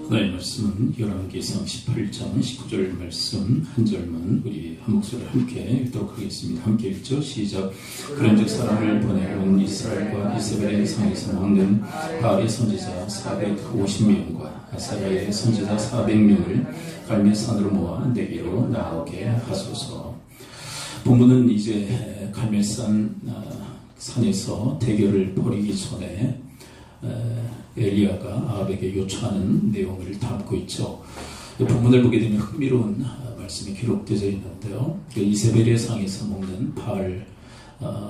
오늘 말씀은 열왕기상 18장 19절 말씀 한 절만 우리 한 목소리를 함께 읽도록 하겠습니다. 함께 읽죠. 시작. 그런즉 사람을 보내온 이스라엘과 이세벨의 성에서 먹는 바알의 선지자 450명과 아사랴의 선지자 400명을 갈멜산으로 모아 내게로 나오게 하소서. 본문은 이제 갈멜산 산에서 대결을 벌이기 전에 엘리야가 아합에게 요청하는 내용을 담고 있죠. 본문을 보게 되면 흥미로운 말씀이 기록되어 있는데요. 이세벨의 상에서 먹는 바알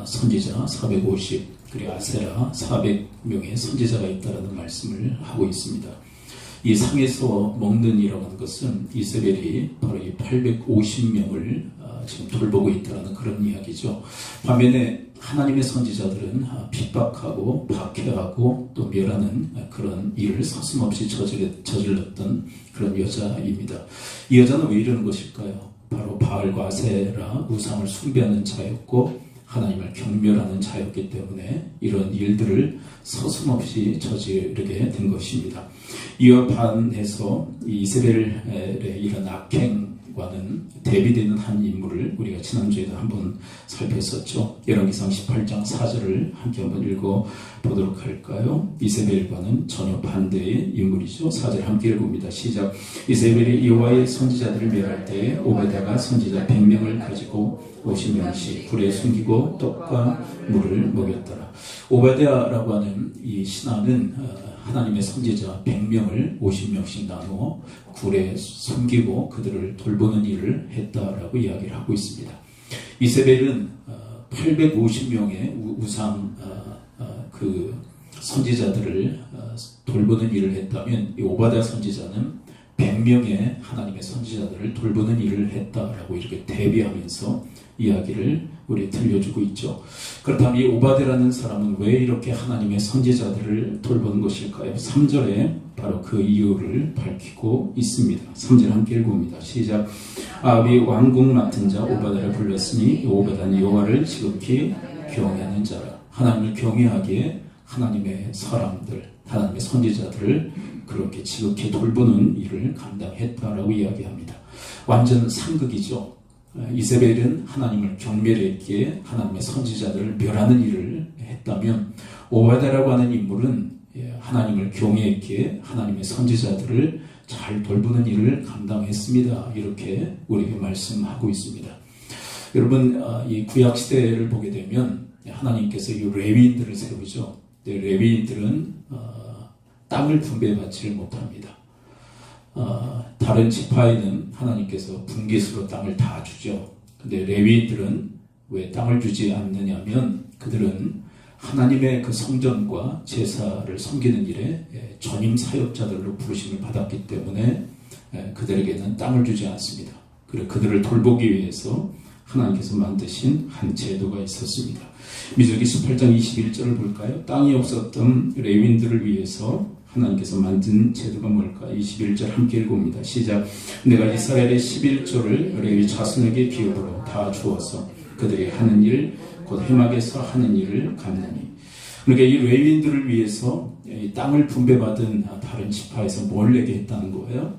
선지자 450 그리고 아세라 400명의 선지자가 있다라는 말씀을 하고 있습니다. 이 상에서 먹는 이라고 하는 것은 이세벨이 바로 이 850명을 지금 돌보고 있다는 그런 이야기죠. 반면에 하나님의 선지자들은 핍박하고 박해하고 또 멸하는 그런 일을 서슴없이 저질렀던 그런 여자입니다. 이 여자는 왜 이러는 것일까요? 바로 바알과 아세라 우상을 숭배하는 자였고 하나님을 경멸하는 자였기 때문에 이런 일들을 서슴없이 저지르게 된 것입니다. 이와 반해서 이스라엘의 이런 악행과는 대비되는 한 인물을 우리가 지난주에도 한번 살폈었죠. 열왕기상 18장 4절을 함께 한번 읽어보도록 할까요? 이세벨과는 전혀 반대의 인물이죠. 4절 함께 읽어봅니다. 시작. 이세벨이 여호와의 선지자들을 멸할 때에 오베다가 선지자 100명을 가지고 50명씩 불에 숨기고 떡과 물을 먹였더라. 오베다라고 하는 이 신하는 하나님의 선지자 100명을 50명씩 나누어 굴에 숨기고 그들을 돌보는 일을 했다라고 이야기를 하고 있습니다. 이세벨은 850명의 우상 그 선지자들을 돌보는 일을 했다면 이 오바댜 선지자는 100명의 하나님의 선지자들을 돌보는 일을 했다라고 이렇게 대비하면서 이야기를 우리 들려주고 있죠. 그렇다면 이 오바댜라는 사람은 왜 이렇게 하나님의 선지자들을 돌보는 것일까요? 3절에 바로 그 이유를 밝히고 있습니다. 3절 함께 읽어봅니다. 시작. 아합이 왕궁 맡은 자 오바댜를 불렀으니 오바댜는 여호와를 지극히 경외하는 자라. 하나님을 경외하기에 하나님의 사람들, 하나님의 선지자들을 그렇게 지극히 돌보는 일을 감당했다라고 이야기합니다. 완전 상극이죠. 이세벨은 하나님을 경멸했기에 하나님의 선지자들을 멸하는 일을 했다면 오바댜라고 하는 인물은 하나님을 경외했기에 하나님의 선지자들을 잘 돌보는 일을 감당했습니다. 이렇게 우리에게 말씀하고 있습니다. 여러분, 이 구약 시대를 보게 되면 하나님께서 이 레위인들을 세우죠. 레위인들은 땅을 분배받지를 못합니다. 다른 지파에는 하나님께서 분깃으로 땅을 다 주죠. 근데 레위인들은 왜 땅을 주지 않느냐면 그들은 하나님의 그 성전과 제사를 섬기는 일에 전임 사역자들로 부르심을 받았기 때문에 그들에게는 땅을 주지 않습니다. 그리고 그들을 돌보기 위해서 하나님께서 만드신 한 제도가 있었습니다. 민수기 18장 21절을 볼까요? 땅이 없었던 레위인들을 위해서 하나님께서 만든 제도가 뭘까? 21절 함께 읽어봅니다. 시작. 내가 이스라엘의 11조를 레위 자손에게 기업으로 다 주어서 그들이 하는 일, 곧 회막에서 하는 일을 갚느니. 그러니까 이 레위인들을 위해서 이 땅을 분배받은 다른 지파에서 뭘 내게 했다는 거예요?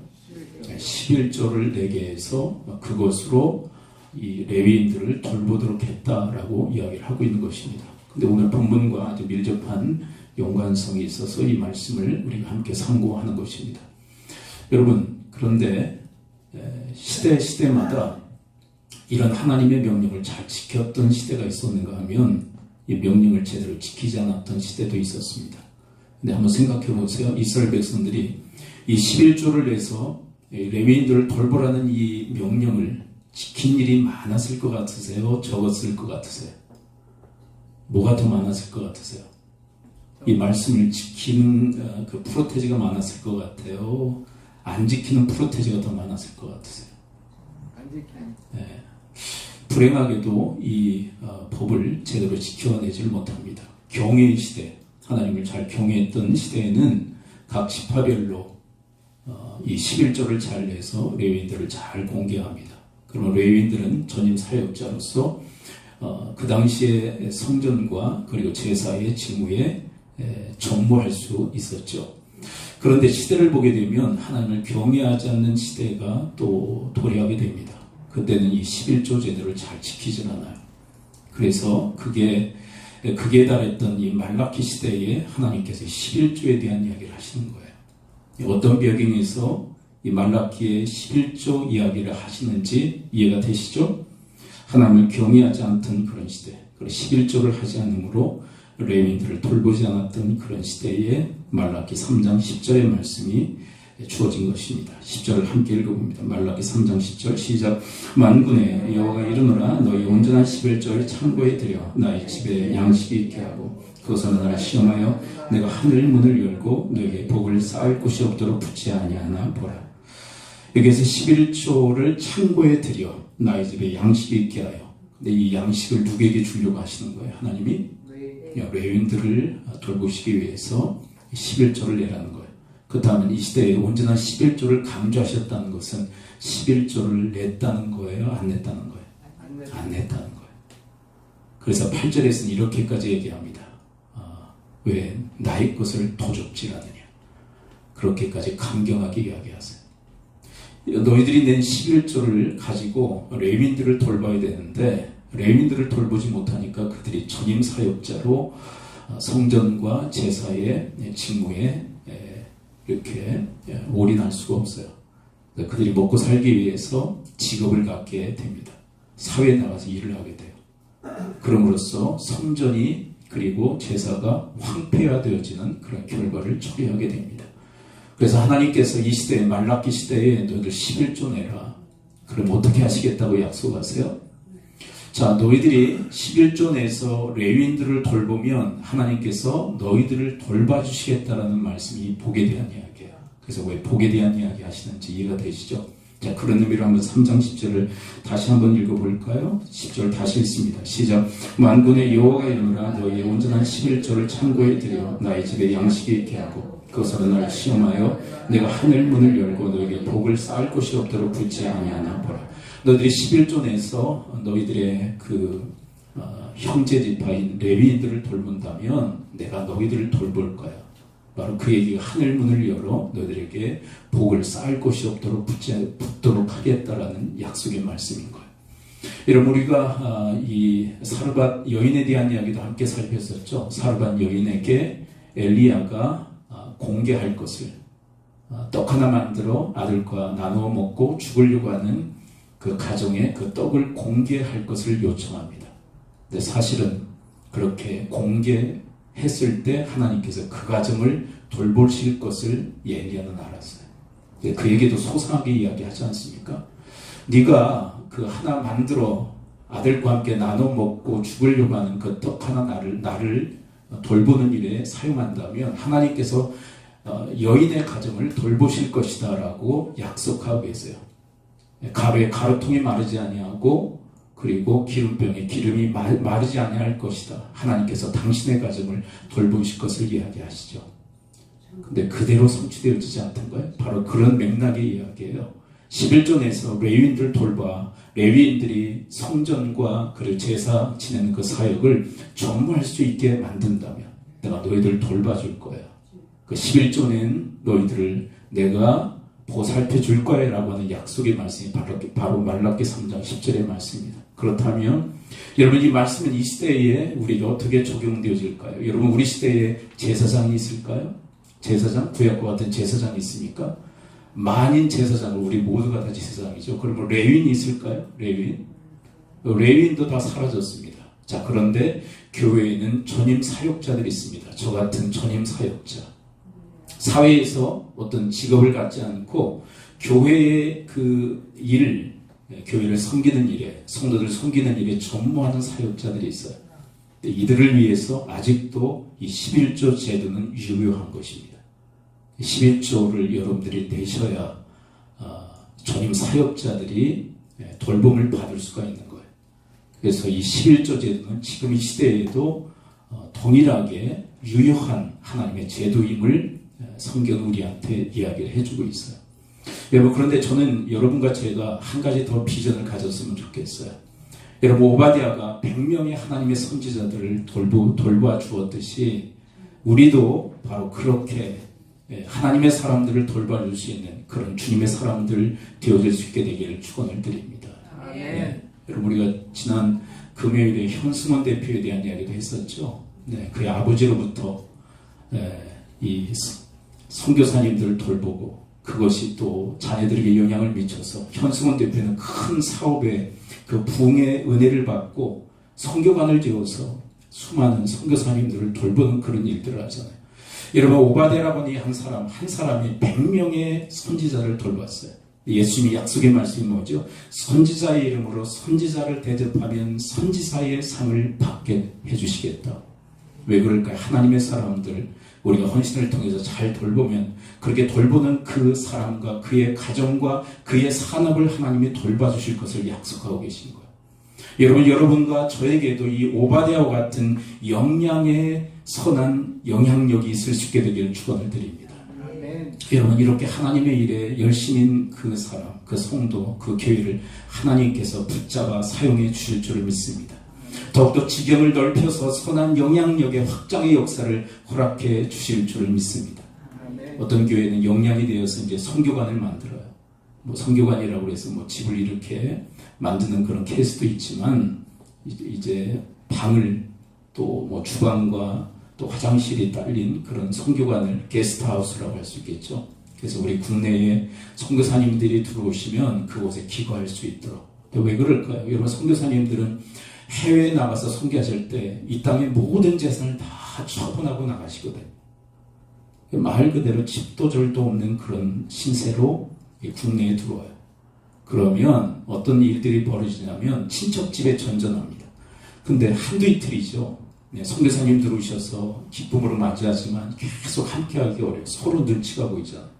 11조를 내게 해서 그것으로 이 레위인들을 돌보도록 했다라고 이야기를 하고 있는 것입니다. 근데 오늘 본문과 아주 밀접한 연관성이 있어서 이 말씀을 우리가 함께 상고하는 것입니다. 여러분, 그런데 시대마다 이런 하나님의 명령을 잘 지켰던 시대가 있었는가 하면 이 명령을 제대로 지키지 않았던 시대도 있었습니다. 근데 한번 생각해 보세요. 이스라엘 백성들이 이 11조를 내서 레위인들을 돌보라는 이 명령을 지킨 일이 많았을 것 같으세요? 적었을 것 같으세요? 뭐가 더 많았을 것 같으세요? 이 말씀을 지키는 그 프로테지가 많았을 것 같아요? 안 지키는 프로테지가 더 많았을 것 같으세요? 안 지키는. 네. 불행하게도 이 법을 제대로 지켜내질 못합니다. 경외의 시대, 하나님을 잘 경외했던 시대에는 각 지파별로 이 11조를 잘 내서 레위인들을 잘 공개합니다. 그러면 레위인들은 전임 사역자로서 그 당시에 성전과 그리고 제사의 직무에 전무할 수 있었죠. 그런데 시대를 보게 되면 하나님을 경외하지 않는 시대가 또 도래하게 됩니다. 그때는 이 11조 제도를 잘 지키질 않아요. 그래서 극에 달했던 이 말라기 시대에 하나님께서 11조에 대한 이야기를 하시는 거예요. 어떤 배경에서 이 말라기의 11조 이야기를 하시는지 이해가 되시죠? 하나님을 경외하지 않던 그런 시대, 그리고 11조를 하지 않으므로 레위인들을 돌보지 않았던 그런 시대에 말라기 3장 10절의 말씀이 주어진 것입니다. 10절을 함께 읽어봅니다. 말라기 3장 10절 시작. 만군의 여호와가 이르노라 너희 온전한 11조를 창고에 들여 나의 집에 양식이 있게 하고 그것으로 나를 시험하여 내가 하늘 문을 열고 너에게 복을 쌓을 곳이 없도록 붙지 아니하나 보라. 여기에서 11조를 창고에 들여 나의 집에 양식이 있게 하여. 근데 이 양식을 누구에게 주려고 하시는 거예요? 하나님이 레위인들을 돌보시기 위해서 11조를 내라는 거예요. 그 다음에 이 시대에 온전한 11조를 강조하셨다는 것은 11조를 냈다는 거예요? 안 냈다는 거예요? 안 냈다는 거예요. 그래서 8절에서는 이렇게까지 얘기합니다. 왜 나의 것을 도적질하느냐. 그렇게까지 강경하게 이야기하세요. 너희들이 낸 11조를 가지고 레위인들을 돌봐야 되는데 레위인들을 돌보지 못하니까 그들이 전임 사역자로 성전과 제사의 직무에 이렇게 올인할 수가 없어요. 그들이 먹고 살기 위해서 직업을 갖게 됩니다. 사회에 나가서 일을 하게 돼요. 그럼으로써 성전이 그리고 제사가 황폐화되어지는 그런 결과를 초래하게 됩니다. 그래서 하나님께서 이 시대에 말라기 시대에 너희들 11조 내라. 그럼 어떻게 하시겠다고 약속하세요? 자, 너희들이 11조 내에서 레위인들을 돌보면 하나님께서 너희들을 돌봐주시겠다라는 말씀이 복에 대한 이야기예요. 그래서 왜 복에 대한 이야기 하시는지 이해가 되시죠? 자, 그런 의미로 한번 3장 10절을 다시 한번 읽어볼까요? 10절 다시 읽습니다. 시작. 만군의 여호와가 이르노라 너희의 온전한 11조를 창고에 들여 나의 집에 양식이 있게 하고 그것으로 나를 시험하여 내가 하늘 문을 열고 너에게 복을 쌓을 곳이 없도록 붙지 아니하나 보라. 너희들이 11조 내에서 너희들의 형제 지파인 레위인들을 돌본다면 내가 너희들을 돌볼 거야. 바로 그 얘기가 하늘 문을 열어 너희들에게 복을 쌓을 곳이 없도록 붙도록 하겠다라는 약속의 말씀인 거예요. 여러분 우리가 이 사르밧 여인에 대한 이야기도 함께 살폈었죠. 사르밧 여인에게 엘리야가 공개할 것을 떡 하나 만들어 아들과 나누어 먹고 죽으려고 하는 그 가정에 그 떡을 공개할 것을 요청합니다. 근데 사실은 그렇게 공개했을 때 하나님께서 그 가정을 돌보실 것을 엘리야는 알았어요. 그 얘기도 소상하게 이야기하지 않습니까? 네가 그 하나 만들어 아들과 함께 나눠 먹고 죽으려고 하는 그 떡 하나 나를 돌보는 일에 사용한다면 하나님께서 여인의 가정을 돌보실 것이다 라고 약속하고 계세요. 가루에 가루통이 마르지 아니하고 그리고 기름병에 기름이 마르지 아니할 것이다. 하나님께서 당신의 가정을 돌보실 것을 이야기하시죠. 근데 그대로 성취되어지지 않던 거예요. 바로 그런 맥락의 이야기예요. 11조 내에서 레위인들을 돌봐 레위인들이 성전과 그리고 제사 지내는 그 사역을 전무할 수 있게 만든다면 내가 너희들을 돌봐줄 거야. 그 11조는 너희들을 내가 보살펴 줄 거야 라고 하는 약속의 말씀이 바로 말라기 3장 10절의 말씀입니다. 그렇다면 여러분 이 말씀은 이 시대에 우리에게 어떻게 적용되어질까요? 여러분 우리 시대에 제사장이 있을까요? 제사장? 구약과 같은 제사장이 있습니까? 만인 제사장을 우리 모두가 다 제사장이죠. 그러면 레위인이 있을까요? 레위인도 다 사라졌습니다. 자, 그런데 교회에는 전임 사역자들이 있습니다. 저 같은 전임 사역자. 사회에서 어떤 직업을 갖지 않고 교회의 그 일을, 교회를 섬기는 일에, 성도들 섬기는 일에 전무하는 사역자들이 있어요. 이들을 위해서 아직도 이 11조 제도는 유효한 것입니다. 11조를 여러분들이 내셔야 전임 사역자들이 돌봄을 받을 수가 있는 거예요. 그래서 이 11조 제도는 지금 이 시대에도 동일하게 유효한 하나님의 제도임을 성경은 우리한테 이야기를 해주고 있어요. 여러분 그런데 저는 여러분과 제가 한 가지 더 비전을 가졌으면 좋겠어요. 여러분 오바댜가 100명의 하나님의 선지자들을 돌보아 주었듯이 우리도 바로 그렇게 하나님의 사람들을 돌봐줄 수 있는 그런 주님의 사람들 되어질 수 있게 되기를 축원을 드립니다. 네. 여러분 우리가 지난 금요일에 현승원 대표에 대한 이야기도 했었죠. 네, 그의 아버지로부터 이 선교사님들을 돌보고 그것이 또 자녀들에게 영향을 미쳐서 현승원 대표는 큰 사업에 그 부흥의 은혜를 받고 선교관을 지어서 수많은 선교사님들을 돌보는 그런 일들을 하잖아요. 여러분 오바데라고니 한 사람이 100명의 선지자를 돌봤어요. 예수님이 약속의 말씀이 뭐죠? 선지자의 이름으로 선지자를 대접하면 선지사의 상을 받게 해주시겠다. 왜 그럴까요? 하나님의 사람들 우리가 헌신을 통해서 잘 돌보면 그렇게 돌보는 그 사람과 그의 가정과 그의 산업을 하나님이 돌봐주실 것을 약속하고 계신 거예요. 여러분, 여러분과 저에게도 이 오바댜와 같은 역량의 선한 영향력이 있을 수 있게 되기를 축원을 드립니다. 여러분, 이렇게 하나님의 일에 열심인 그 사람, 그 성도, 그 교회를 하나님께서 붙잡아 사용해 주실 줄을 믿습니다. 더욱더 지경을 넓혀서 선한 영향력의 확장의 역사를 허락해 주실 줄을 믿습니다. 어떤 교회는 역량이 되어서 이제 선교관을 만들어요. 선교관이라고 해서 집을 이렇게 만드는 그런 케이스도 있지만, 이제 방을 또 주방과 또 화장실이 딸린 그런 선교관을 게스트하우스라고 할 수 있겠죠. 그래서 우리 국내에 선교사님들이 들어오시면 그곳에 기거할 수 있도록. 왜 그럴까요? 여러분, 선교사님들은 해외에 나가서 선교하실 때 이 땅의 모든 재산을 다 처분하고 나가시거든요. 말 그대로 집도 절도 없는 그런 신세로 국내에 들어와요. 그러면 어떤 일들이 벌어지냐면 친척집에 전전합니다. 근데 한두 이틀이죠. 선교사님 들어오셔서 기쁨으로 맞이하지만 계속 함께하기 어려워요. 서로 눈치가 보이잖아요.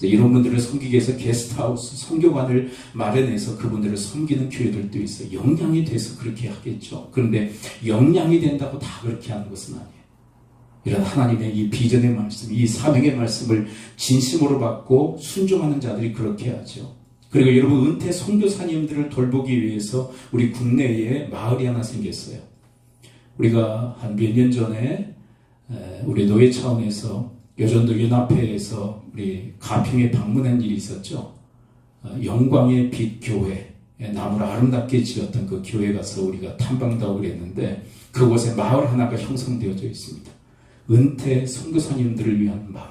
이런 분들을 섬기기 위해서 게스트하우스, 선교관을 마련해서 그분들을 섬기는 교회들도 있어요. 역량이 돼서 그렇게 하겠죠. 그런데 역량이 된다고 다 그렇게 하는 것은 아니에요. 이런 하나님의 이 비전의 말씀, 이 사명의 말씀을 진심으로 받고 순종하는 자들이 그렇게 하죠. 그리고 여러분, 은퇴 선교사님들을 돌보기 위해서 우리 국내에 마을이 하나 생겼어요. 우리가 한 몇 년 전에 우리 노예 차원에서 여전도 연합회에서 우리 가평에 방문한 일이 있었죠. 영광의 빛 교회, 나무를 아름답게 지었던 그 교회 가서 우리가 탐방도 하고 그랬는데 그곳에 마을 하나가 형성되어져 있습니다. 은퇴 선교사님들을 위한 마을.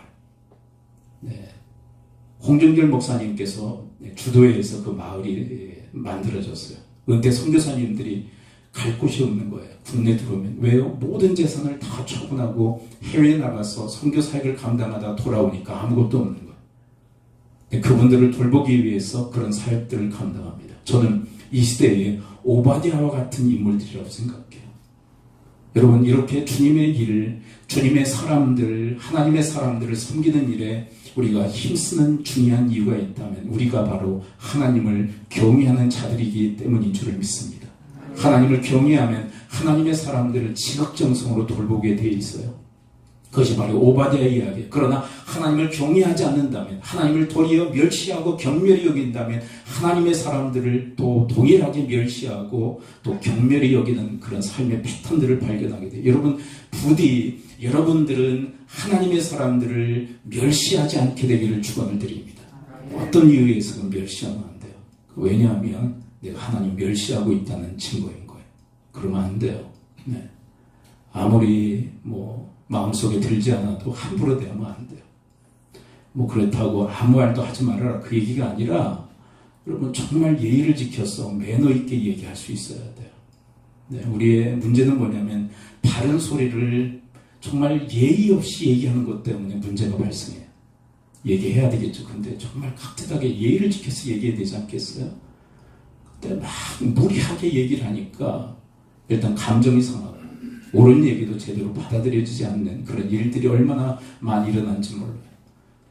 네. 홍정결 목사님께서 주도해서 그 마을이 만들어졌어요. 은퇴 선교사님들이 갈 곳이 없는 거예요. 국내 들어오면. 왜요? 모든 재산을 다 처분하고 해외에 나가서 선교 사역을 감당하다 돌아오니까 아무것도 없는 거예요. 그분들을 돌보기 위해서 그런 사역들을 감당합니다. 저는 이 시대에 오바댜와 같은 인물들이라고 생각해요. 여러분, 이렇게 주님의 일을, 주님의 사람들, 하나님의 사람들을 섬기는 일에 우리가 힘쓰는 중요한 이유가 있다면 우리가 바로 하나님을 경외하는 자들이기 때문인 줄을 믿습니다. 하나님을 경외하면 하나님의 사람들을 지극정성으로 돌보게 되어 있어요. 그것이 바로 오바댜의 이야기. 그러나 하나님을 경외하지 않는다면, 하나님을 도리어 멸시하고 경멸히 여긴다면 하나님의 사람들을 또 동일하게 멸시하고 또 경멸히 여기는 그런 삶의 패턴들을 발견하게 돼요. 여러분, 부디 여러분들은 하나님의 사람들을 멸시하지 않게 되기를 축원을 드립니다. 어떤 이유에서는 멸시하면 안 돼요. 왜냐하면 내가 하나님 멸시하고 있다는 증거인 거예요. 그러면 안 돼요. 네. 아무리 마음속에 들지 않아도 함부로 대하면 안 돼요. 그렇다고 아무 말도 하지 말아라 그 얘기가 아니라 여러분 정말 예의를 지켜서 매너 있게 얘기할 수 있어야 돼요. 네. 우리의 문제는 뭐냐면 바른 소리를 정말 예의 없이 얘기하는 것 때문에 문제가 발생해요. 얘기해야 되겠죠. 근데 정말 깍듯하게 예의를 지켜서 얘기해야 되지 않겠어요? 근데 막 무리하게 얘기를 하니까 일단 감정이 상하고 옳은 얘기도 제대로 받아들여지지 않는 그런 일들이 얼마나 많이 일어난지 몰라요.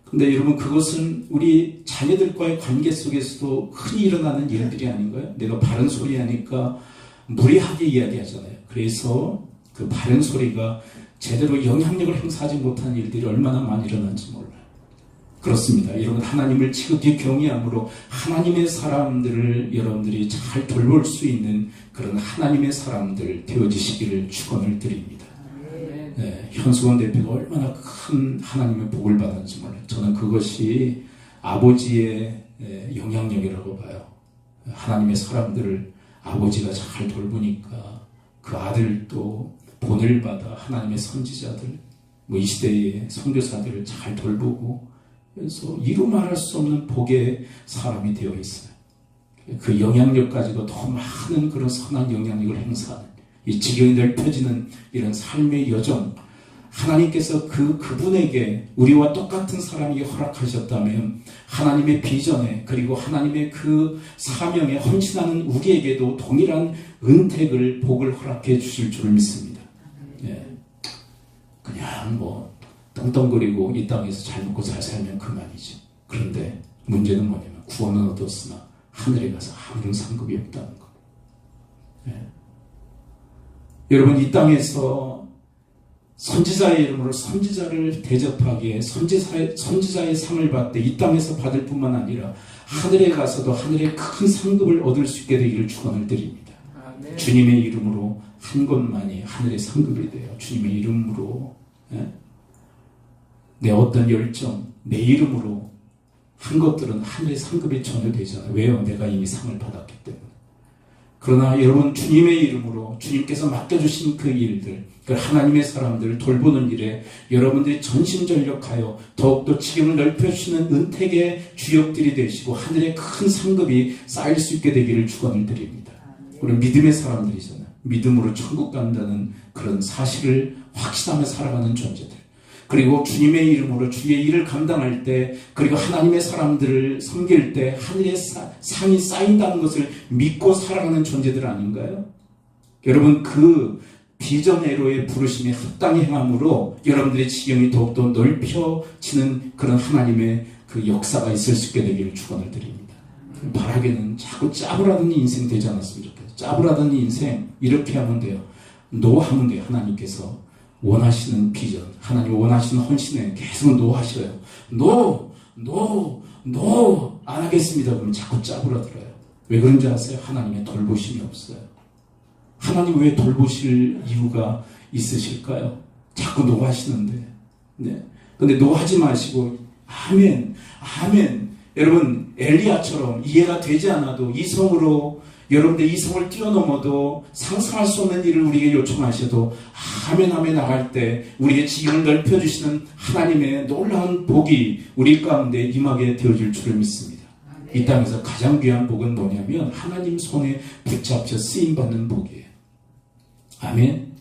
근데 여러분, 그것은 우리 자녀들과의 관계 속에서도 흔히 일어나는 일들이 아닌가요? 내가 바른 소리 하니까 무리하게 이야기하잖아요. 그래서 그 바른 소리가 제대로 영향력을 행사하지 못하는 일들이 얼마나 많이 일어난지 몰라요. 그렇습니다. 여러분, 하나님을 지극히 경외함으로 하나님의 사람들을 여러분들이 잘 돌볼 수 있는 그런 하나님의 사람들 되어지시기를 축원을 드립니다. 현수건 대표가 얼마나 큰 하나님의 복을 받았는지 몰라요. 저는 그것이 아버지의 영향력이라고 봐요. 하나님의 사람들을 아버지가 잘 돌보니까 그 아들도 본을 받아 하나님의 선지자들, 이 시대의 선교사들을 잘 돌보고, 그래서 이루 말할 수 없는 복의 사람이 되어 있어요. 그 영향력까지도 더 많은 그런 선한 영향력을 행사하는, 이 지경이 넓혀지는 이런 삶의 여정, 하나님께서 그분에게 우리와 똑같은 사람에게 허락하셨다면 하나님의 비전에, 그리고 하나님의 그 사명에 헌신하는 우리에게도 동일한 은택을, 복을 허락해 주실 줄 믿습니다. 그냥 떵떵거리고 이 땅에서 잘 먹고 잘 살면 그만이죠. 그런데 문제는 뭐냐면 구원은 얻었으나 하늘에 가서 아무런 상급이 없다는 것. 여러분, 이 땅에서 선지자의 이름으로 선지자를 대접하기에 선지자의 상을 받되 이 땅에서 받을 뿐만 아니라 하늘에 가서도 하늘의 큰 상급을 얻을 수 있게 되기를 축원을 드립니다. 아멘. 주님의 이름으로 한 것만이 하늘의 상급이 돼요. 주님의 이름으로 내 어떤 열정, 내 이름으로 한 것들은 하늘의 상급이 전혀 되잖아요. 왜요? 내가 이미 상을 받았기 때문에. 그러나 여러분, 주님의 이름으로 주님께서 맡겨주신 그 일들, 그 하나님의 사람들을 돌보는 일에 여러분들이 전심전력하여 더욱더 지경을 넓혀주시는 은택의 주역들이 되시고 하늘의 큰 상급이 쌓일 수 있게 되기를 축원을 드립니다. 우리 믿음의 사람들이잖아요. 믿음으로 천국 간다는 그런 사실을 확신하며 살아가는 존재들. 그리고 주님의 이름으로 주의 일을 감당할 때, 그리고 하나님의 사람들을 섬길 때 하늘의 상이 쌓인다는 것을 믿고 살아가는 존재들 아닌가요? 여러분, 그 비전회로의 부르심에 합당히 행함으로 여러분들의 지경이 더욱더 넓혀지는 그런 하나님의 그 역사가 있을 수 있게 되기를 축원을 드립니다. 바라기는 자꾸 짜부라든 인생 되지 않았으면 좋겠어요. 짜부라든 인생 이렇게 하면 돼요. 노하면 돼요. 하나님께서 원하시는 비전, 하나님 원하시는 헌신에 계속 노하셔요. 안 하겠습니다. 그러면 자꾸 짜부라들어요. 왜 그런지 아세요? 하나님의 돌보심이 없어요. 하나님 왜 돌보실 이유가 있으실까요? 자꾸 노하시는데. 근데 노하지 마시고 아멘. 여러분, 엘리야처럼 이해가 되지 않아도 이성으로, 여러분들 이성을 뛰어넘어도 상상할 수 없는 일을 우리에게 요청하셔도 아멘 나갈 때 우리의 지경을 넓혀주시는 하나님의 놀라운 복이 우리 가운데 임하게 되어질 줄을 믿습니다. 이 땅에서 가장 귀한 복은 뭐냐면 하나님 손에 붙잡혀 쓰임받는 복이에요. 아멘.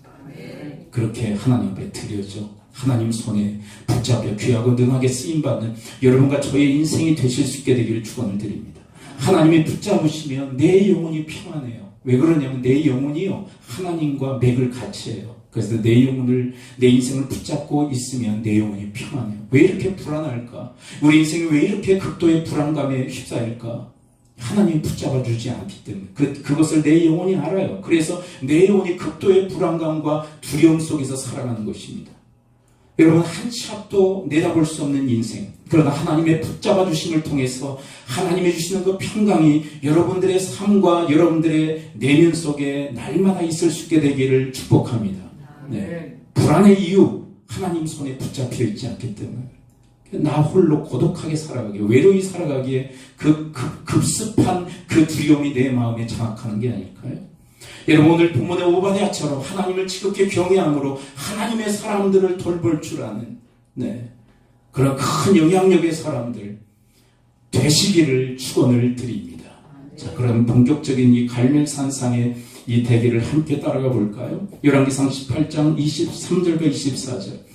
그렇게 하나님 앞에 드려져 하나님 손에 붙잡혀 귀하고 능하게 쓰임받는 여러분과 저의 인생이 되실 수 있게 되기를 축원을 드립니다. 하나님이 붙잡으시면 내 영혼이 평안해요. 왜 그러냐면 내 영혼이요, 하나님과 맥을 같이 해요. 그래서 내 인생을 붙잡고 있으면 내 영혼이 평안해요. 왜 이렇게 불안할까? 우리 인생이 왜 이렇게 극도의 불안감에 휩싸일까? 하나님이 붙잡아주지 않기 때문에 그것을 내 영혼이 알아요. 그래서 내 영혼이 극도의 불안감과 두려움 속에서 살아가는 것입니다. 여러분, 한 치 앞도 내다볼 수 없는 인생, 그러나 하나님의 붙잡아 주심을 통해서 하나님이 주시는 그 평강이 여러분들의 삶과 여러분들의 내면 속에 날마다 있을 수 있게 되기를 축복합니다. 불안의 이유, 하나님 손에 붙잡혀 있지 않기 때문에 나 홀로 고독하게 살아가기에, 외로이 살아가기에 그 급습한 그 두려움이 내 마음에 장악하는 게 아닐까요? 여러분, 오늘 본문의 오바댜처럼 하나님을 지극히 경외함으로 하나님의 사람들을 돌볼 줄 아는 그런 큰 영향력의 사람들 되시기를 축원을 드립니다. 자, 그럼 본격적인 이 갈멜산상의 이 대기를 함께 따라가 볼까요? 열왕기상 18장 23절과 24절.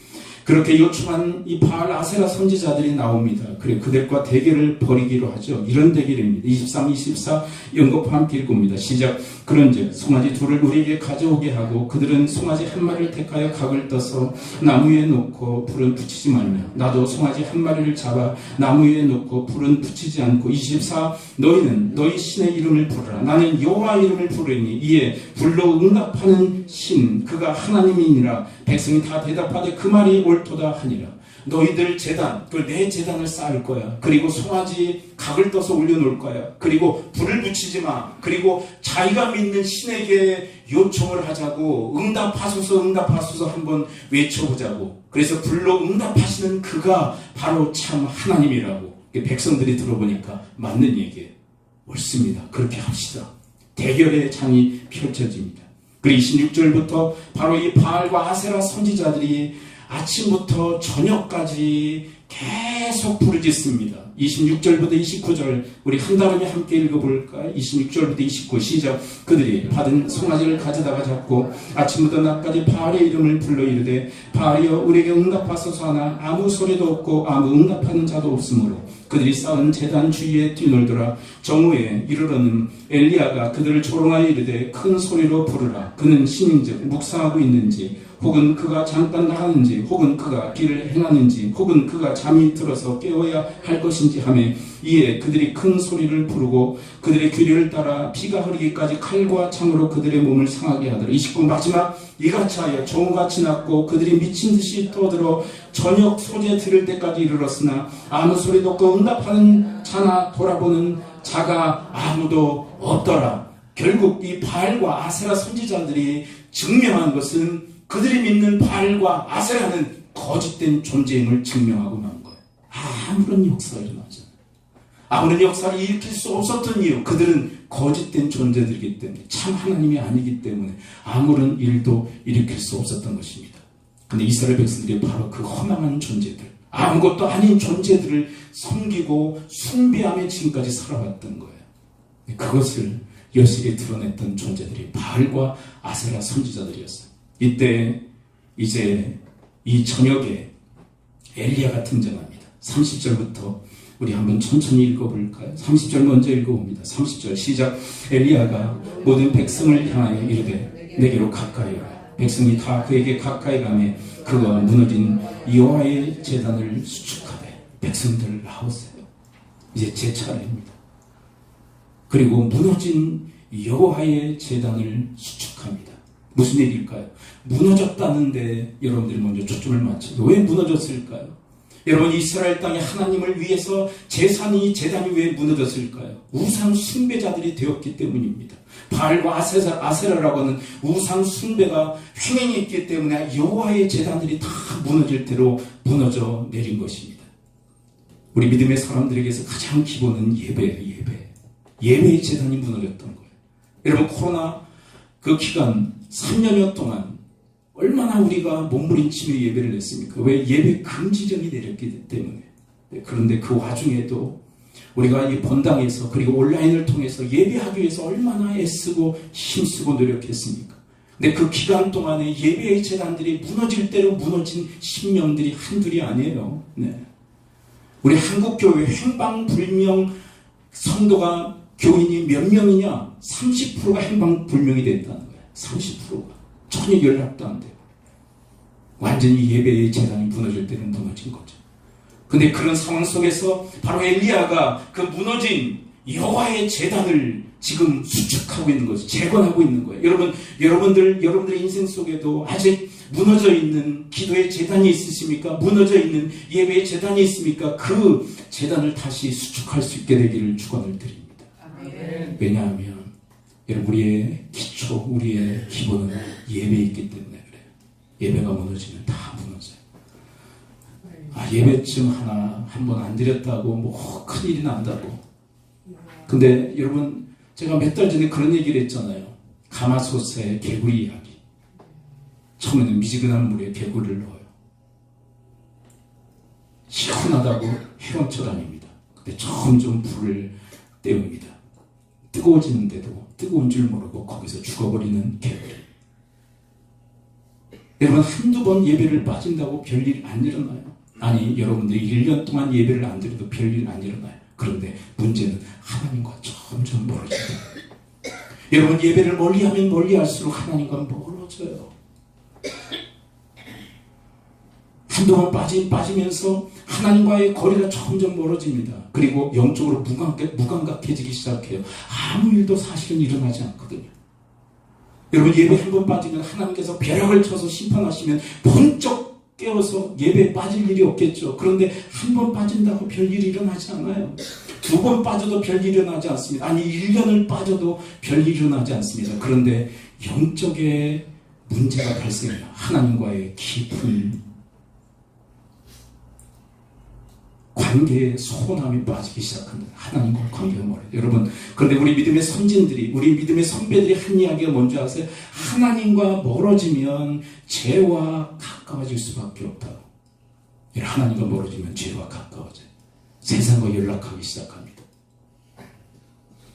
그렇게 요청한 이 바알 아세라 선지자들이 나옵니다. 그래, 그들과 대결을 벌이기로 하죠. 이런 대결입니다. 23, 24 연거푸 함께 읽습니다. 시작. 그런즉 송아지 둘을 우리에게 가져오게 하고 그들은 송아지 한 마리를 택하여 각을 떠서 나무 위에 놓고 불은 붙이지 말며 나도 송아지 한 마리를 잡아 나무 위에 놓고 불은 붙이지 않고 24 너희는 너희 신의 이름을 부르라. 나는 여호와 이름을 부르니 이에 불로 응답하는 신 그가 하나님이니라. 백성이 다 대답하되 그 말이 옳도다 하니라. 너희들 제단, 내 제단을 쌓을 거야. 그리고 송아지 각을 떠서 올려놓을 거야. 그리고 불을 붙이지 마. 그리고 자기가 믿는 신에게 요청을 하자고, 응답하소서 응답하소서 한번 외쳐보자고. 그래서 불로 응답하시는 그가 바로 참 하나님이라고. 백성들이 들어보니까 맞는 얘기예요. 옳습니다. 그렇게 합시다. 대결의 장이 펼쳐집니다. 그리고 26절부터 바로 이 바알과 아세라 선지자들이 아침부터 저녁까지 계속 부르짖습니다. 26절부터 29절 우리 한다름에 함께 읽어볼까요? 26절부터 29 시작. 그들이 받은 송아지를 가져다가 잡고 아침부터 낮까지 바알의 이름을 불러 이르되 바알이여 우리에게 응답하소서 하나 아무 소리도 없고 아무 응답하는 자도 없으므로 그들이 쌓은 제단 주위에 뛰놀더라. 정오에 이르러는 엘리야가 그들을 조롱하여 이르되 큰 소리로 부르라. 그는 신인즉 묵상하고 있는지 혹은 그가 잠깐 나가는지 혹은 그가 길을 행하는지 혹은 그가 잠이 들어서 깨워야 할 것인지 하매 이에 그들이 큰 소리를 부르고 그들의 귀를 따라 피가 흐르기까지 칼과 창으로 그들의 몸을 상하게 하더라. 29 마지막 이같이 하여 정오같이 났고 그들이 미친 듯이 떠들어 저녁 소재 들을 때까지 이르렀으나 아무 소리도 없고 응답하는 자나 돌아보는 자가 아무도 없더라. 결국 이 바알과 아세라 선지자들이 증명한 것은 그들이 믿는 바알과 아세라는 거짓된 존재임을 증명하고 만 거예요. 아무런 역사가 일어나지 않아요. 아무런 역사를 일으킬 수 없었던 이유, 그들은 거짓된 존재들이기 때문에, 참 하나님이 아니기 때문에 아무런 일도 일으킬 수 없었던 것입니다. 근데 이스라엘 백성들이 바로 그 허망한 존재들, 아무것도 아닌 존재들을 섬기고 숭배하며 지금까지 살아왔던 거예요. 그것을 여실히 드러냈던 존재들이 바알과 아세라 선지자들이었어요. 이때 이제 이 저녁에 엘리야가 등장합니다. 30절부터 우리 한번 천천히 읽어볼까요? 30절 먼저 읽어봅니다. 30절 시작. 엘리야가 모든 백성을 향하여 이르되 내게로 가까이 오라. 백성이 다 그에게 가까이 가매 그가 무너진 여호와의 제단을 수축하되 백성들 나오세요. 이제 제 차례입니다. 그리고 무너진 여호와의 제단을 수축합니다. 무슨 일일까요? 무너졌다는데 여러분들이 먼저 초점을 맞춰요. 왜 무너졌을까요? 여러분 이스라엘 땅에 하나님을 위해서 제단이 왜 무너졌을까요? 우상 숭배자들이 되었기 때문입니다. 바알과 아세라라고 하는 우상 숭배가 횡행했기 때문에 여호와의 제단들이 다 무너질 대로 무너져 내린 것입니다. 우리 믿음의 사람들에게서 가장 기본은 예배예요. 예배의 제단이 무너졌던 거예요. 여러분 코로나 그 기간 3년여 동안 얼마나 우리가 몸부림치며 예배를 했습니까? 왜? 예배 금지령이 내렸기 때문에. 그런데 그 와중에도 우리가 이 본당에서 그리고 온라인을 통해서 예배하기 위해서 얼마나 애쓰고 힘쓰고 노력했습니까? 근데 그 기간 동안에 예배의 재단들이 무너질 대로 무너진 신명들이 한둘이 아니에요. 네. 우리 한국교회 행방불명 성도가 교인이 몇 명이냐? 30%가 행방불명이 됐다는 거예요. 30%가. 전혀 연락도 안 돼요. 완전히 예배의 재단이 무너질 때는 무너진 거죠. 근데 그런 상황 속에서 바로 엘리야가 그 무너진 여호와의 제단을 지금 수축하고 있는 거죠. 재건하고 있는 거예요. 여러분들의 인생 속에도 아직 무너져 있는 기도의 제단이 있으십니까? 무너져 있는 예배의 제단이 있습니까? 그 제단을 다시 수축할 수 있게 되기를 축원을 드립니다. 왜냐하면 여러분 우리의 기초, 우리의 기본은 예배에 있기 때문에 그래요. 예배가 무너지면 다 무너져요. 예배쯤 하나 한 번 안 드렸다고 뭐 큰일이 난다고. 근데 여러분 제가 몇 달 전에 그런 얘기를 했잖아요. 가마솥에 개구리 이야기. 처음에는 미지근한 물에 개구리를 넣어요. 시원하다고 헤엄쳐 다닙니다. 근데 점점 불을 떼웁니다. 뜨거워지는데도 뜨거운 줄 모르고 거기서 죽어버리는 개구리. 여러분 한두 번 예배를 빠진다고 별일 안 일어나요. 아니 여러분들이 1년 동안 예배를 안 드려도 별일 안 일어나요. 그런데 문제는 하나님과 점점 멀어진다. 여러분 예배를 멀리하면 멀리할수록 하나님과 멀어져요. 한동안 빠지면서 하나님과의 거리가 점점 멀어집니다. 그리고 영적으로 무감각해지기 시작해요. 아무 일도 사실은 일어나지 않거든요. 여러분 예배 한 번 빠지면 하나님께서 벼락을 쳐서 심판하시면 번쩍 깨워서 예배에 빠질 일이 없겠죠. 그런데 한 번 빠진다고 별일이 일어나지 않아요. 두 번 빠져도 별일이 일어나지 않습니다. 아니 1년을 빠져도 별일이 일어나지 않습니다. 그런데 영적의 문제가 발생해요. 하나님과의 깊은 관계에 소원함이 빠지기 시작합니다. 하나님과 관계가 멀어요. 여러분, 그런데 우리 믿음의 선진들이, 우리 믿음의 선배들이 한 이야기가 뭔지 아세요? 하나님과 멀어지면 죄와 가까워질 수밖에 없다고. 하나님과 멀어지면 죄와 가까워져요. 세상과 연락하기 시작합니다.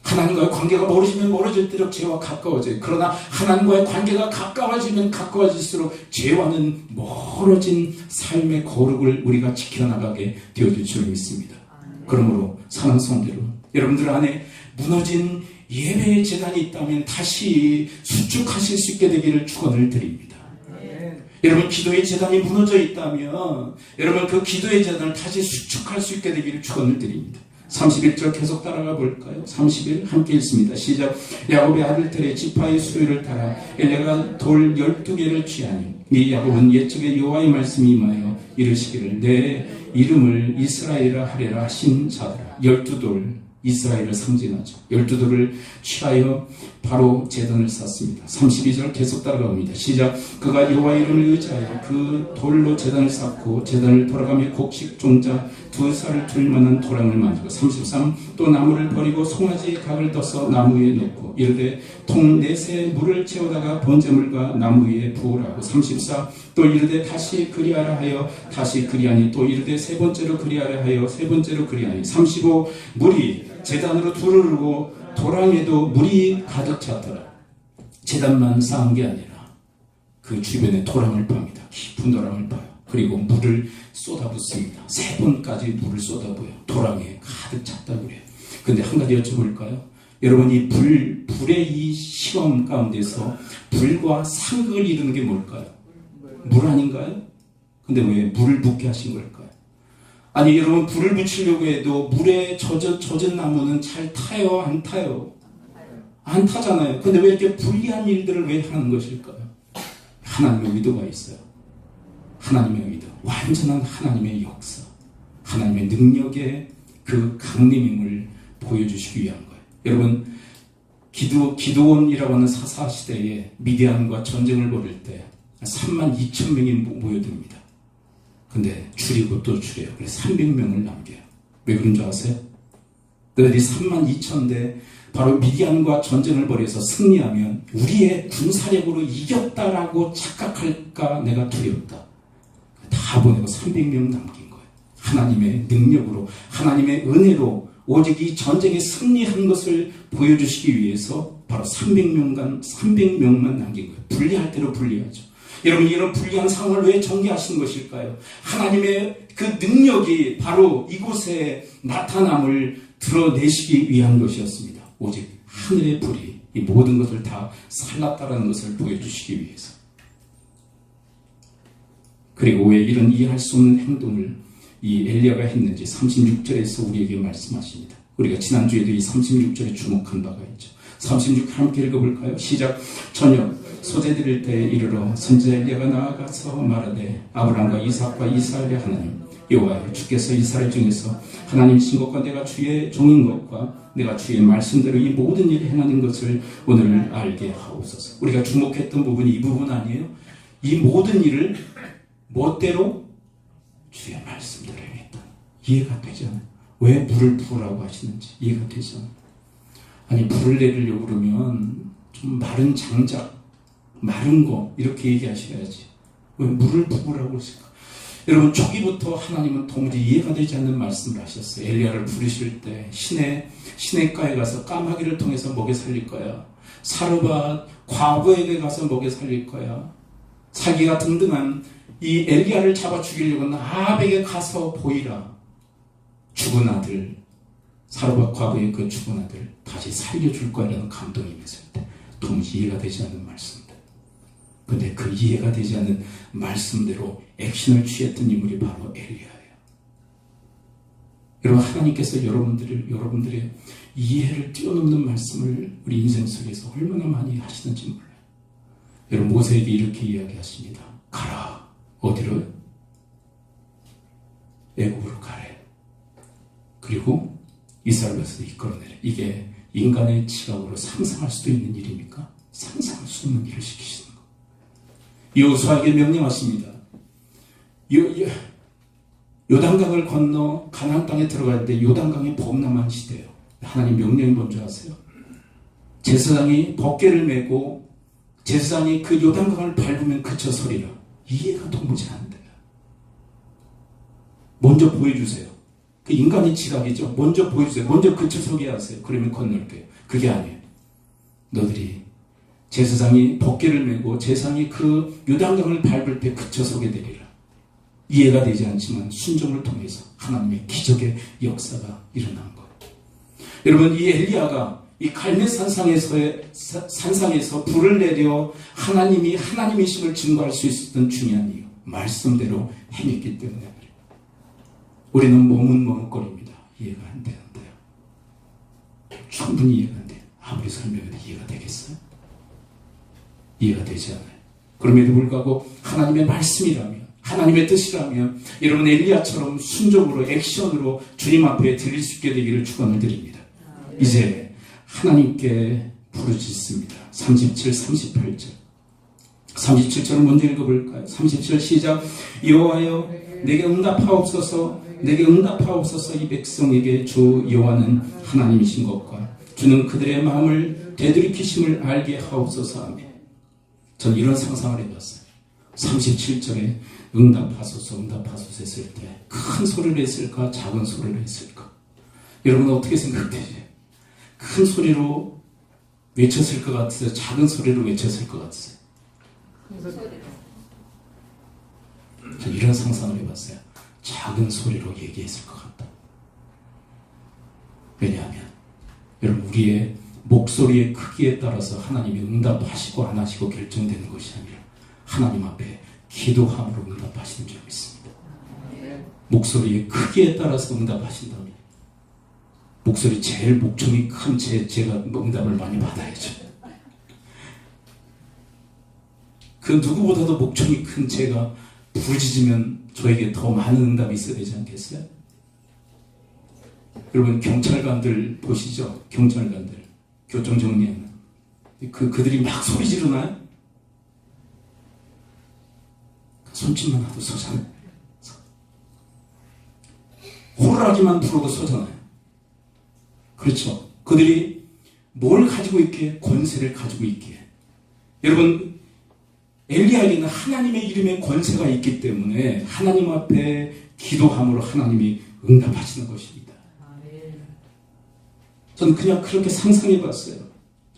하나님과의 관계가 멀어지면 멀어질수록 죄와 가까워져요. 그러나 하나님과의 관계가 가까워지면 가까워질수록 죄와는 멀어진 삶의 거룩을 우리가 지켜나가게 되어질 줄 믿습니다. 그러므로 사랑하는 성도들, 여러분들 안에 무너진 예배의 재단이 있다면 다시 수축하실 수 있게 되기를 축원을 드립니다. 여러분 기도의 재단이 무너져 있다면 여러분 그 기도의 재단을 다시 수축할 수 있게 되기를 축원을 드립니다. 31절 계속 따라가 볼까요? 31 함께 읽습니다. 시작. 야곱의 아들들의 지파의 수요를 따라 엘리야가 돌 12개를 취하니 이 야곱은 옛적에 여호와의 말씀이 임하여 이르시기를 내 이름을 이스라엘이라 하리라 하신 자들아. 12돌 이스라엘을 상징하죠. 12돌을 취하여 바로 제단을 쌓습니다. 32절 계속 따라갑니다. 시작. 그가 여호와의 이름을 의지하여 그 돌로 제단을 쌓고 제단을 돌아가며 곡식 종자 2살을 둘 만한 도랑을 만들고 33 또 나무를 버리고 송아지의 각을 떠서 나무 위에 놓고 이르되 통 4새 물을 채우다가 번제물과 나무 위에 부으라고 34 또 이르되 다시 그리하라 하여 다시 그리하니 또 이르되 세 번째로 그리하라 하여 세 번째로 그리하니 35 물이 제단으로 두르르고 도랑에도 물이 가득 찼더라. 제단만 쌓은 게 아니라 그 주변에 도랑을 팝니다. 깊은 도랑을 파요. 그리고 물을 쏟아붓습니다. 3번까지 물을 쏟아부어요. 도랑에 가득 찼다고 그래요. 근데 한 가지 여쭤볼까요? 여러분 이 불의 이 시험 가운데서 불과 상극을 이루는 게 뭘까요? 물 아닌가요? 근데 왜 물을 붓게 하신 걸까요? 아니 여러분 불을 붙이려고 해도 물에 젖은 나무는 잘 타요? 안 타요? 안 타잖아요. 근데 왜 이렇게 불리한 일들을 왜 하는 것일까요? 하나님의 의도가 있어요. 하나님의 의도, 완전한 하나님의 역사, 하나님의 능력의 그 강림임을 보여주시기 위한 거예요. 여러분 기드온이라고 하는 사사시대에 미디안과 전쟁을 벌일 때 32,000명이 모여듭니다. 근데 줄이고 또 줄여요. 그래서 300명을 남겨요. 왜 그런 줄 아세요? 너희들이 32,000대 바로 미디안과 전쟁을 벌여서 승리하면 우리의 군사력으로 이겼다라고 착각할까 내가 두렵다. 다 보내고 300명 남긴 거예요. 하나님의 능력으로 하나님의 은혜로 오직 이 전쟁에 승리한 것을 보여주시기 위해서 바로 300명만 남긴 거예요. 분리할 대로 분리하죠. 여러분 이런 불리한 상황을 왜 전개하신 것일까요? 하나님의 그 능력이 바로 이곳에 나타남을 드러내시기 위한 것이었습니다. 오직 하늘의 불이 이 모든 것을 다 살랐다는 것을 보여주시기 위해서. 그리고 왜 이런 이해할 수 없는 행동을 이 엘리야가 했는지 36절에서 우리에게 말씀하십니다. 우리가 지난주에도 이 36절에 주목한 바가 있죠. 36 함께 읽어볼까요? 시작. 저녁 소재 드릴 때에 이르러 선지자 엘리야가 나아가서 말하되 아브라함과 이삭과 이스라엘의 하나님 여호와여 주께서 이스라엘 중에서 하나님이신 것과 내가 주의 종인 것과 내가 주의 말씀대로 이 모든 일을 행하는 것을 오늘 알게 하옵소서. 우리가 주목했던 부분이 이 부분 아니에요? 이 모든 일을 멋대로 주의 말씀대로 행했다. 이해가 되지 않아요? 왜 물을 부으라고 하시는지 이해가 되지 않아요? 아니 불을 내리려고 그러면 좀 마른 장작, 마른 거 이렇게 얘기하셔야지. 왜 물을 부으라고 했을까? 여러분 초기부터 하나님은 도무지 이해가 되지 않는 말씀을 하셨어요. 엘리야를 부르실 때 시냇가에 가서 까마귀를 통해서 먹여 살릴 거야. 사르밧 과부에게 가서 먹여 살릴 거야. 자기가 든든한 이 엘리야를 잡아 죽이려고 아합에게 가서 보이라. 죽은 아들 사르밧 과부의 그 죽은 아들 다시 살려줄 거야라는 감동이 임했을 때 도무지 이해가 되지 않는 말씀들. 근데 그 이해가 되지 않는 말씀대로 액션을 취했던 인물이 바로 엘리야예요. 여러분 하나님께서 여러분들의 이해를 뛰어넘는 말씀을 우리 인생 속에서 얼마나 많이 하시는지 몰라요. 여러분 모세에게 이렇게 이야기하십니다. 가라. 어디로? 애굽으로 가래. 그리고 이스라엘 백성을 이끌어내래. 이게 인간의 지각으로 상상할 수도 있는 일입니까? 상상할 수 없는 일을 시키시는 거. 여호수아에게 명령하십니다. 요단강을 건너 가나안 땅에 들어가는데 요단강이 범람한 시대예요. 하나님 명령이 뭔지 아세요? 제사장이 벗개를 메고 제사장이 그 요단강을 밟으면 그쳐 서리라. 이해가 도무지 안 돼요. 먼저 보여주세요. 그 인간의 지각이죠. 먼저 보여주세요. 먼저 그쳐 서게 하세요. 그러면 건널게요. 그게 아니에요. 너들이 제사장이 벗개를 메고 제사장이 그 요단강을 밟을 때 그쳐 서게 되리라. 이해가 되지 않지만 순종을 통해서 하나님의 기적의 역사가 일어난 것. 여러분, 이 엘리야가 이 갈멜 산상에서 불을 내려 하나님이 하나님이심을 증거할 수 있었던 중요한 이유, 말씀대로 행했기 때문에 우리는 머뭇머뭇거립니다. 이해가 안 되는데요. 충분히 이해가 안 돼요. 아무리 설명해도 이해가 되겠어요? 이해가 되지 않아요. 그럼에도 불구하고 하나님의 말씀이라면, 하나님의 뜻이라면 여러분 엘리야처럼 순종으로 액션으로 주님 앞에 드릴 수 있게 되기를 축원을 드립니다. 이제 하나님께 부르짖습니다. 37, 38절. 37절을 먼저 읽어볼까요? 37 시작. 여호와여 내게 응답하옵소서. 내게 응답하옵소서. 이 백성에게 주 여호와는 하나님이신 것과 주는 그들의 마음을 되돌이키심을 알게 하옵소서. 아멘. 저는 이런 상상을 해봤어요. 37절에 응답하소서 응답하소서 했을 때 큰 소리를 했을까 작은 소리를 했을까? 여러분 어떻게 생각되세요? 큰 소리로 외쳤을 것 같으세요? 작은 소리로 외쳤을 것 같으세요? 저 이런 상상을 해봤어요. 작은 소리로 얘기했을 것 같다. 왜냐하면 여러분 우리의 목소리의 크기에 따라서 하나님이 응답하시고 안 하시고 결정되는 것이 아니라 하나님 앞에 기도함으로 응답하시는 점이 있습니다. 목소리의 크기에 따라서 응답하신다면 목소리 제일 목청이 큰 제가 응답을 많이 받아야죠. 그 누구보다도 목청이 큰 제가 부르짖으면 저에게 더 많은 응답이 있어야 되지 않겠어요? 여러분 경찰관들 보시죠. 경찰관들 교통 정리하는 그들이 막 소리 지르나요? 손짓만 하도 서잖아요. 호루라기만 불어도 서잖아요. 그렇죠. 그들이 뭘 가지고 있기에? 권세를 가지고 있기에. 여러분 엘리야에게는 하나님의 이름의 권세가 있기 때문에 하나님 앞에 기도함으로 하나님이 응답하시는 것입니다. 저는 그냥 그렇게 상상해 봤어요.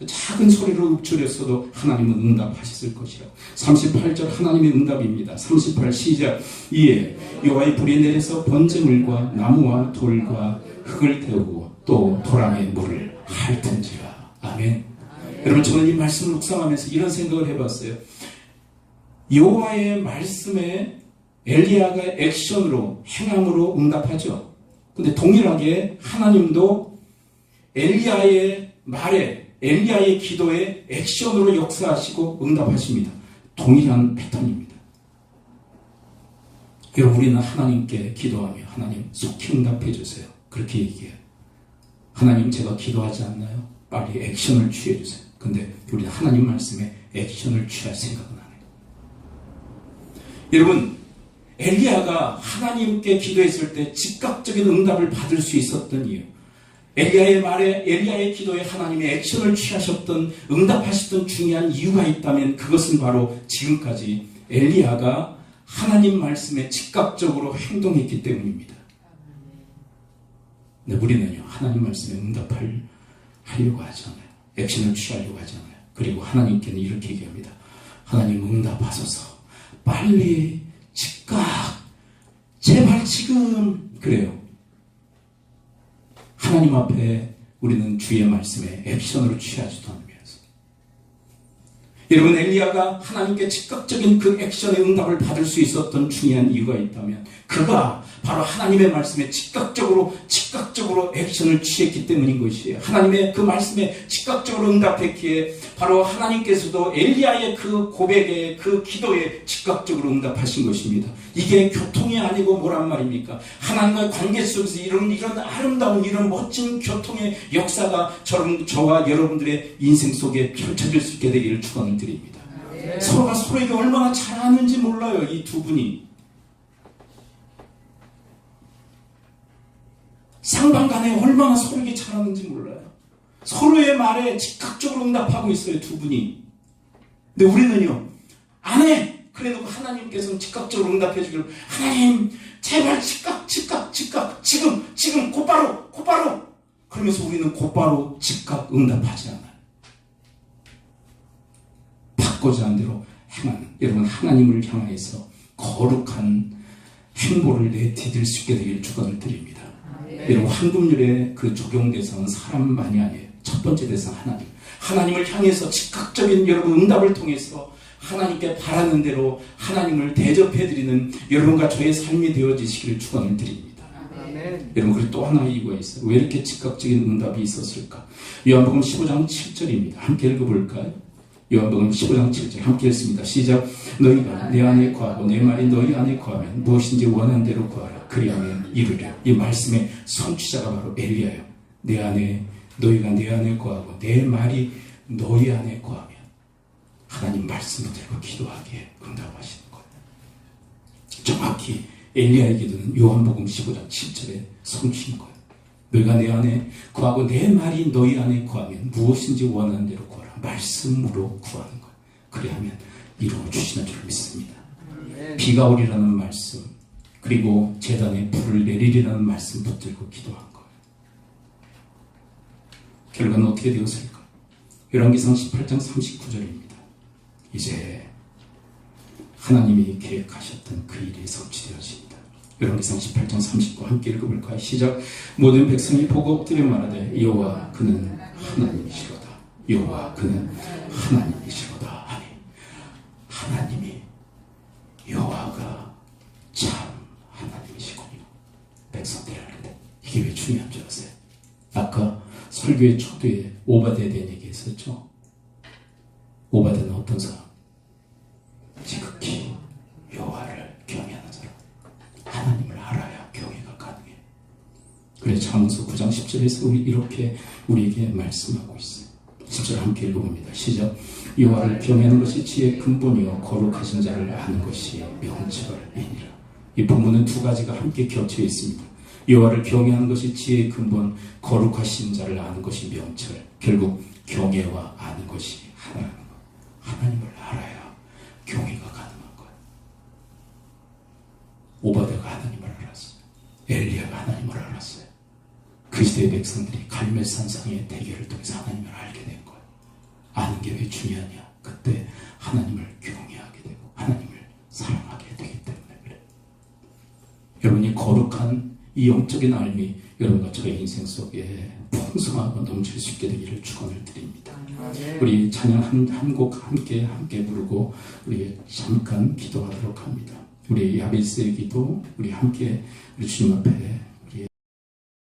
작은 소리로 읊조렸어도 하나님은 응답하셨을 것이라. 38절 하나님의 응답입니다. 38 시작. 이에 여호와의 불이 내려서 번제물과 나무와 돌과 흙을 태우고 또 도랑의 물을 핥은지라. 아멘. 여러분 저는 이 말씀을 묵상하면서 이런 생각을 해봤어요. 여호와의 말씀에 엘리야가 액션으로 행함으로 응답하죠. 근데 동일하게 하나님도 엘리야의 말에 엘리야의 기도에 액션으로 역사하시고 응답하십니다. 동일한 패턴입니다. 여러분 우리는 하나님께 기도하며 하나님 속히 응답해 주세요. 그렇게 얘기해요. 하나님 제가 기도하지 않나요? 빨리 액션을 취해 주세요. 근데 우리는 하나님 말씀에 액션을 취할 생각은 안 해요. 여러분 엘리야가 하나님께 기도했을 때 즉각적인 응답을 받을 수 있었던 이유, 엘리야의 말에 엘리야의 기도에 하나님의 액션을 취하셨던 응답하셨던 중요한 이유가 있다면 그것은 바로 지금까지 엘리야가 하나님 말씀에 즉각적으로 행동했기 때문입니다. 근데 우리는요 하나님 말씀에 응답하려고 하지 않아요. 액션을 취하려고 하지 않아요. 그리고 하나님께는 이렇게 얘기합니다. 하나님 응답하소서. 빨리 즉각 제발 지금 그래요. 하나님 앞에 우리는 주의 말씀에 액션으로 취하지도 않으면서 여러분 엘리야가 하나님께 즉각적인 그 액션의 응답을 받을 수 있었던 중요한 이유가 있다면 그가 바로 하나님의 말씀에 즉각적으로 액션을 취했기 때문인 것이에요. 하나님의 그 말씀에 즉각적으로 응답했기에 바로 하나님께서도 엘리야의 그 고백에 그 기도에 즉각적으로 응답하신 것입니다. 이게 교통이 아니고 뭐란 말입니까? 하나님과의 관계 속에서 이런 아름다운 이런 멋진 교통의 역사가 저와 여러분들의 인생 속에 펼쳐질 수 있게 되기를 축원을 드립니다. 서로가 서로에게 얼마나 잘하는지 몰라요. 이 두 분이 상반간에 얼마나 서로에게 잘하는지 몰라요. 서로의 말에 즉각적으로 응답하고 있어요. 두 분이. 근데 우리는요, 안 해! 그래놓고 하나님께서는 즉각적으로 응답해 주기를, 하나님 제발 즉각 지금 곧바로 그러면서 우리는 곧바로 즉각 응답하지 않아요. 받고자 한 대로 행하는, 여러분, 하나님을 향해서 거룩한 행보를 내디딜 수 있게 되기를 축원을 드립니다. 여러분, 황금률의 그 적용 대상은 사람만이 아니에요. 첫 번째 대상 하나님을 향해서 즉각적인 여러분 응답을 통해서 하나님께 바라는 대로 하나님을 대접해드리는 여러분과 저의 삶이 되어지시기를 축원을 드립니다. 여러분, 그리고 또 하나의 이유가 있어요. 왜 이렇게 즉각적인 응답이 있었을까? 요한복음 15장 7절입니다. 함께 읽어볼까요? 요한복음 15장 7절 함께 읽습니다. 시작. 너희가 내 안에 거하고 내 말이 너희 안에 거하면 무엇인지 원하는 대로 구하라. 그리하면 이루리라. 이 말씀의 성취자가 바로 엘리야예요. 너희가 내 안에 거하고 내 말이 너희 안에 거하면 하나님 말씀을 들고 기도하기에 응답하시는 거예요. 정확히 엘리야의 기도는 요한복음 15장 7절에 성취인 거예요. 너희가 내 안에 거하고 내 말이 너희 안에 거하면 무엇인지 원하는 대로 구하라. 말씀으로 구하는 거예요. 그리하면 이루어 주시는 줄 믿습니다. 비가 오리라는 말씀, 그리고 제단에 불을 내리리라는 말씀 붙들고 기도한 거예요. 결과는 어떻게 되었을까? 열왕기상 18장 39절입니다. 이제 하나님이 계획하셨던 그 일이 성취되어집니다. 열왕기상 18장 39 함께 읽어볼까요? 시작. 모든 백성이 보고 엎드려 말하되 여호와 그는 하나님이시로다. 여호와 그는 하나님이시로다 하니, 하나님이 여호와가 참 하나님이시군요. 백성들이 하는데 이게 왜 중요한 줄 아세요? 아까 설교의 초두에 오바댜에 대한 얘기 했었죠. 오바댜는 어떤 사람? 지극히 여호와를 경외하는 사람. 하나님을 알아야 경외가 가능해요. 그래서 잠언서 9장 10절에서 이렇게 우리에게 말씀하고 있어요. 10절 함께 읽어봅니다. 시작. 여호와를 경외하는 것이 지혜의 근본이요 거룩하신 자를 아는 것이 명철이니라. 이 본문은 두 가지가 함께 겹쳐 있습니다. 여호와를 경외하는 것이 지혜의 근본, 거룩하신 자를 아는 것이 명철. 결국 경외와 아는 것이 하나라는 것. 하나님을 알아야 경외가 가능한 거예요. 오바댜가 하나님을 알았어요. 엘리야가 하나님을 알았어요. 그 시대의 백성들이 갈멜산상의 대결을 통해서 하나님을 알게 된 거예요. 아는 게 왜 중요하냐? 그때 하나님을 경외하게 되고 하나님을 사랑하게 되기 때문에 그래요. 여러분이 거룩한 이 영적인 알미 여러분과 저의 인생 속에 풍성하고 넘칠 수 있게 되기를 축원을 드립니다. 우리 찬양 한 곡 함께 부르고 우리 잠깐 기도하도록 합니다. 우리 야베스의 기도 우리 함께 우리 주님 앞에